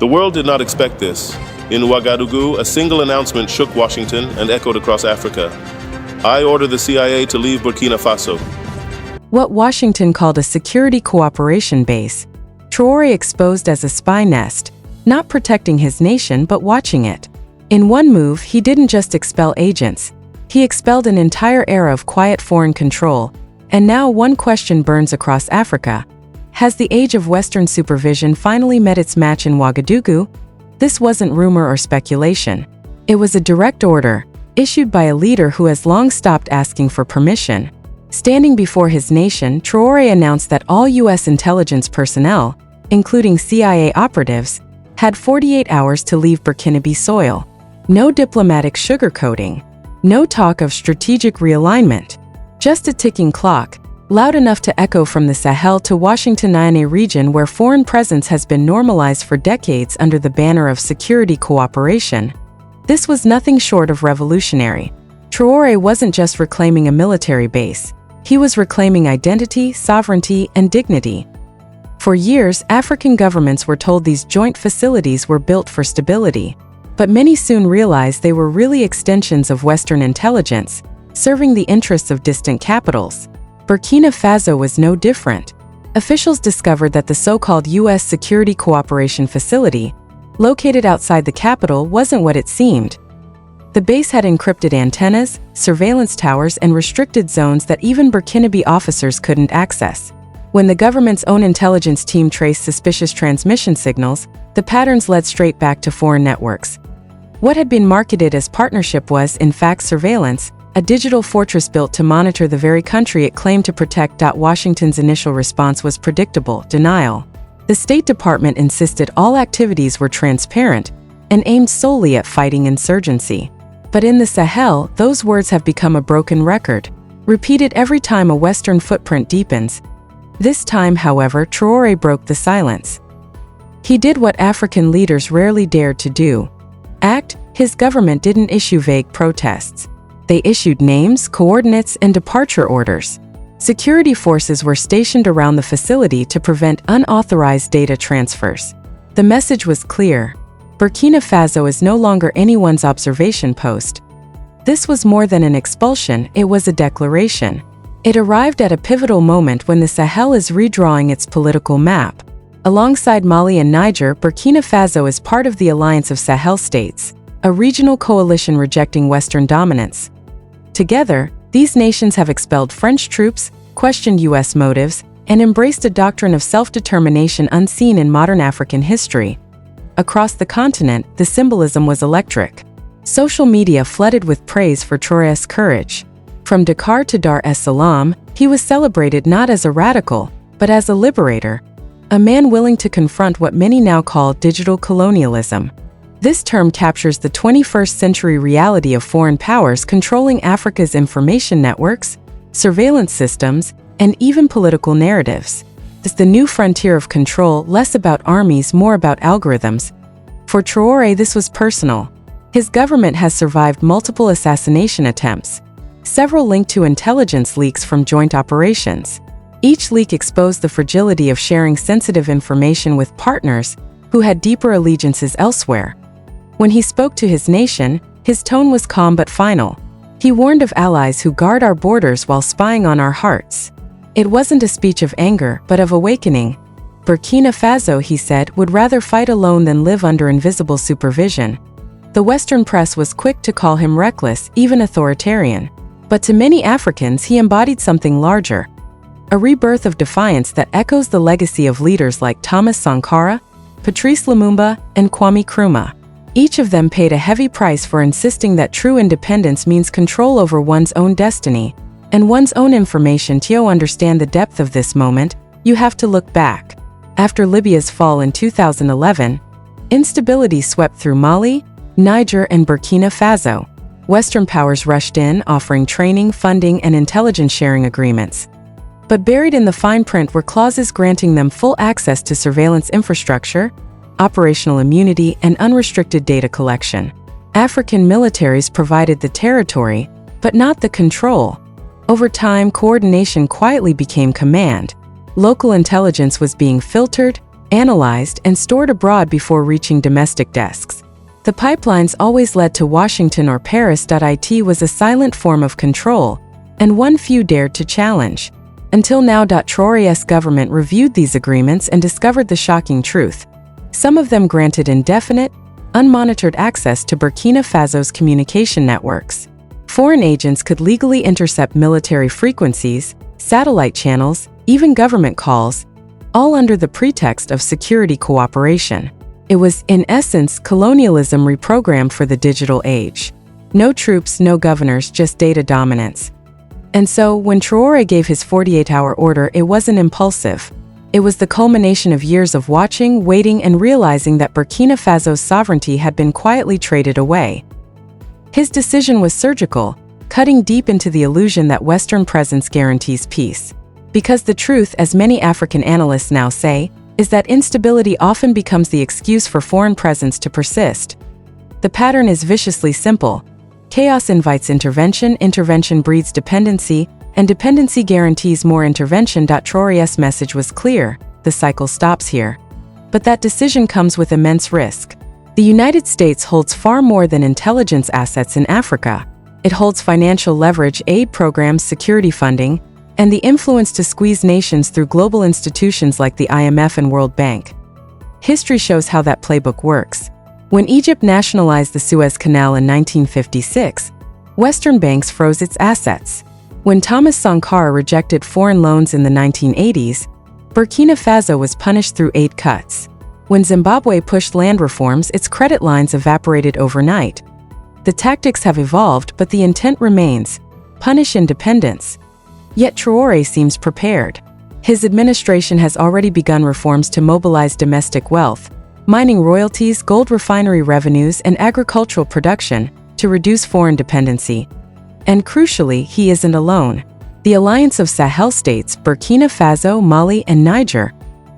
The world did not expect this. In Ouagadougou, a single announcement shook Washington and echoed across Africa. I order the CIA to leave Burkina Faso. What Washington called a security cooperation base, Traoré exposed as a spy nest, not protecting his nation but watching it. In one move, he didn't just expel agents, he expelled an entire era of quiet foreign control. And now one question burns across Africa. Has the age of Western supervision finally met its match in Ouagadougou? This wasn't rumor or speculation. It was a direct order, issued by a leader who has long stopped asking for permission. Standing before his nation, Traoré announced that all U.S. intelligence personnel, including CIA operatives, had 48 hours to leave Burkinabe soil. No diplomatic sugarcoating. No talk of strategic realignment. Just a ticking clock, loud enough to echo from the Sahel to Washington, in a region where foreign presence has been normalized for decades under the banner of security cooperation. This was nothing short of revolutionary. Traoré wasn't just reclaiming a military base. He was reclaiming identity, sovereignty, and dignity. For years, African governments were told these joint facilities were built for stability. But many soon realized they were really extensions of Western intelligence, serving the interests of distant capitals. Burkina Faso was no different. Officials discovered that the so-called U.S. Security Cooperation Facility, located outside the capital, wasn't what it seemed. The base had encrypted antennas, surveillance towers, and restricted zones that even Burkinabe officers couldn't access. When the government's own intelligence team traced suspicious transmission signals, the patterns led straight back to foreign networks. What had been marketed as partnership was, in fact, surveillance, a digital fortress built to monitor the very country it claimed to protect. Washington's initial response was predictable: denial. The State Department insisted all activities were transparent and aimed solely at fighting insurgency. But in the Sahel, those words have become a broken record, repeated every time a Western footprint deepens. This time, however, Traoré broke the silence. He did what African leaders rarely dared to do. Act. His government didn't issue vague protests. They issued names, coordinates, and departure orders. Security forces were stationed around the facility to prevent unauthorized data transfers. The message was clear. Burkina Faso is no longer anyone's observation post. This was more than an expulsion, it was a declaration. It arrived at a pivotal moment when the Sahel is redrawing its political map. Alongside Mali and Niger, Burkina Faso is part of the Alliance of Sahel States, a regional coalition rejecting Western dominance. Together, these nations have expelled French troops, questioned U.S. motives, and embraced a doctrine of self-determination unseen in modern African history. Across the continent, the symbolism was electric. Social media flooded with praise for Traoré's courage. From Dakar to Dar es Salaam, he was celebrated not as a radical, but as a liberator, a man willing to confront what many now call digital colonialism. This term captures the 21st century reality of foreign powers controlling Africa's information networks, surveillance systems, and even political narratives. It's the new frontier of control, less about armies, more about algorithms. For Traoré, this was personal. His government has survived multiple assassination attempts, several linked to intelligence leaks from joint operations. Each leak exposed the fragility of sharing sensitive information with partners who had deeper allegiances elsewhere. When he spoke to his nation, his tone was calm but final. He warned of allies who guard our borders while spying on our hearts. It wasn't a speech of anger, but of awakening. Burkina Faso, he said, would rather fight alone than live under invisible supervision. The Western press was quick to call him reckless, even authoritarian. But to many Africans, he embodied something larger. A rebirth of defiance that echoes the legacy of leaders like Thomas Sankara, Patrice Lumumba, and Kwame Nkrumah. Each of them paid a heavy price for insisting that true independence means control over one's own destiny and one's own information. To understand the depth of this moment, you have to look back. After Libya's fall in 2011, instability swept through Mali, Niger, and Burkina Faso. Western powers rushed in, offering training, funding, and intelligence sharing agreements. But buried in the fine print were clauses granting them full access to surveillance infrastructure, operational immunity, and unrestricted data collection. African militaries provided the territory, but not the control. Over time, coordination quietly became command. Local intelligence was being filtered, analyzed, and stored abroad before reaching domestic desks. The pipelines always led to Washington or Paris. It was a silent form of control, and one few dared to challenge. Until now, Traoré's government reviewed these agreements and discovered the shocking truth. Some of them granted indefinite, unmonitored access to Burkina Faso's communication networks. Foreign agents could legally intercept military frequencies, satellite channels, even government calls, all under the pretext of security cooperation. It was, in essence, colonialism reprogrammed for the digital age. No troops, no governors, just data dominance. And so, when Traoré gave his 48-hour order, it wasn't impulsive. It was the culmination of years of watching, waiting, and realizing that Burkina Faso's sovereignty had been quietly traded away. His decision was surgical, cutting deep into the illusion that Western presence guarantees peace. Because the truth, as many African analysts now say, is that instability often becomes the excuse for foreign presence to persist. The pattern is viciously simple. Chaos invites intervention, intervention breeds dependency, and dependency guarantees more intervention. Traoré's message was clear: the cycle stops here. But that decision comes with immense risk. The United States holds far more than intelligence assets in Africa. It holds financial leverage, aid programs, security funding, and the influence to squeeze nations through global institutions like the IMF and World Bank. History shows how that playbook works. When Egypt nationalized the Suez Canal in 1956, Western banks froze its assets. When Thomas Sankara rejected foreign loans in the 1980s, Burkina Faso was punished through aid cuts. When Zimbabwe pushed land reforms, its credit lines evaporated overnight. The tactics have evolved, but the intent remains: punish independence. Yet Traoré seems prepared. His administration has already begun reforms to mobilize domestic wealth, mining royalties, gold refinery revenues, and agricultural production to reduce foreign dependency. And crucially, he isn't alone. The alliance of Sahel states, Burkina Faso, Mali, and Niger,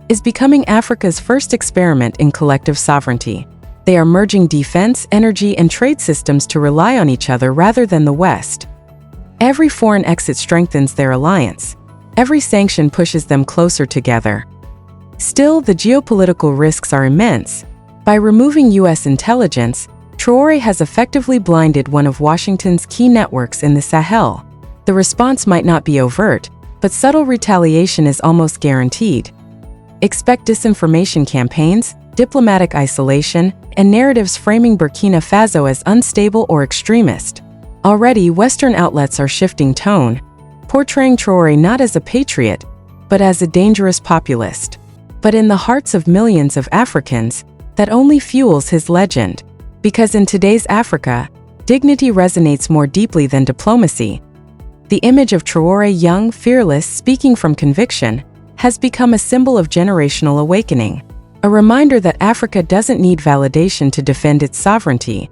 is becoming Africa's first experiment in collective sovereignty. They are merging defense, energy, and trade systems to rely on each other rather than the West. Every foreign exit strengthens their alliance. Every sanction pushes them closer together. Still, the geopolitical risks are immense. By removing U.S. intelligence, Traoré has effectively blinded one of Washington's key networks in the Sahel. The response might not be overt, but subtle retaliation is almost guaranteed. Expect disinformation campaigns, diplomatic isolation, and narratives framing Burkina Faso as unstable or extremist. Already, Western outlets are shifting tone, portraying Traoré not as a patriot, but as a dangerous populist. But in the hearts of millions of Africans, that only fuels his legend. Because in today's Africa, dignity resonates more deeply than diplomacy. The image of Traoré, young, fearless, speaking from conviction, has become a symbol of generational awakening, a reminder that Africa doesn't need validation to defend its sovereignty.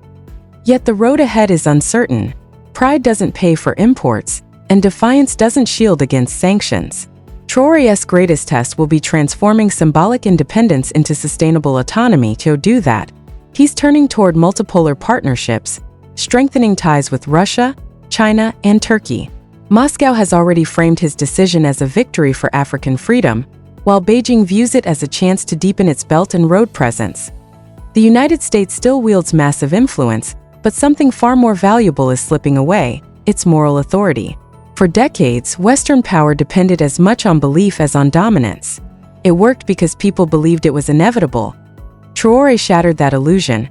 Yet the road ahead is uncertain. Pride doesn't pay for imports, and defiance doesn't shield against sanctions. Traoré's greatest test will be transforming symbolic independence into sustainable autonomy. To do that, he's turning toward multipolar partnerships, strengthening ties with Russia, China, and Turkey. Moscow has already framed his decision as a victory for African freedom, while Beijing views it as a chance to deepen its Belt and Road presence. The United States still wields massive influence, but something far more valuable is slipping away: its moral authority. For decades, Western power depended as much on belief as on dominance. It worked because people believed it was inevitable. Traoré shattered that illusion.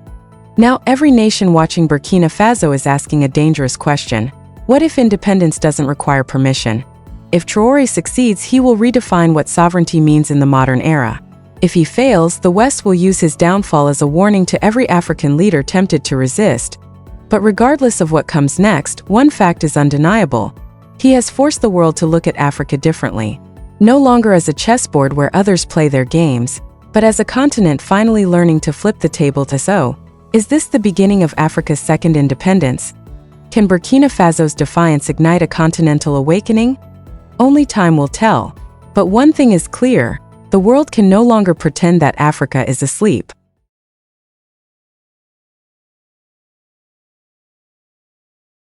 Now every nation watching Burkina Faso is asking a dangerous question: what if independence doesn't require permission? If Traoré succeeds, he will redefine what sovereignty means in the modern era. If he fails, the West will use his downfall as a warning to every African leader tempted to resist. But regardless of what comes next, one fact is undeniable: he has forced the world to look at Africa differently. No longer as a chessboard where others play their games, but as a continent finally learning to flip the table. So, is this the beginning of Africa's second independence? Can Burkina Faso's defiance ignite a continental awakening? Only time will tell. But one thing is clear: the world can no longer pretend that Africa is asleep.